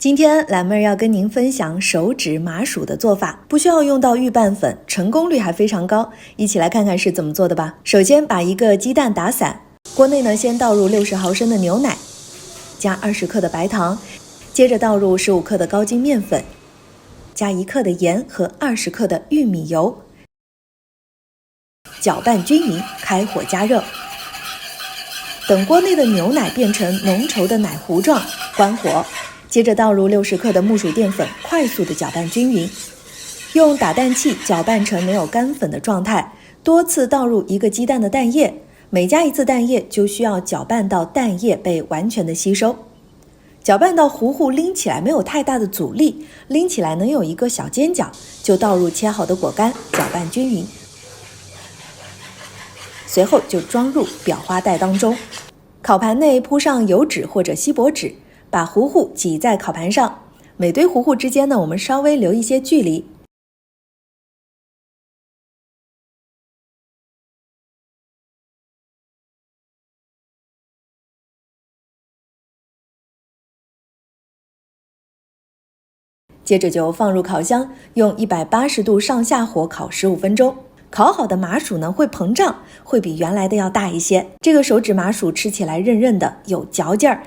今天蓝妹儿要跟您分享手指麻薯的做法，不需要用到预拌粉，成功率还非常高。一起来看看是怎么做的吧。首先把一个鸡蛋打散，锅内呢先倒入60毫升的牛奶，加20克的白糖，接着倒入15克的高筋面粉，加1克的盐和20克的玉米油，搅拌均匀，开火加热。等锅内的牛奶变成浓稠的奶糊状，关火。接着倒入60克的木薯淀粉，快速的搅拌均匀，用打蛋器搅拌成没有干粉的状态，多次倒入1个鸡蛋的蛋液，每加1次蛋液就需要搅拌到蛋液被完全的吸收，搅拌到糊糊拎起来没有太大的阻力，拎起来能有一个小尖角，就倒入切好的果干，搅拌均匀，随后就装入裱花袋当中，烤盘内铺上油纸或者锡箔纸，把糊糊挤在烤盘上，每堆糊糊之间呢，我们稍微留一些距离。接着就放入烤箱，用180度上下火烤15分钟。烤好的麻薯呢会膨胀，会比原来的要大一些。这个手指麻薯吃起来韧韧的，有嚼劲儿，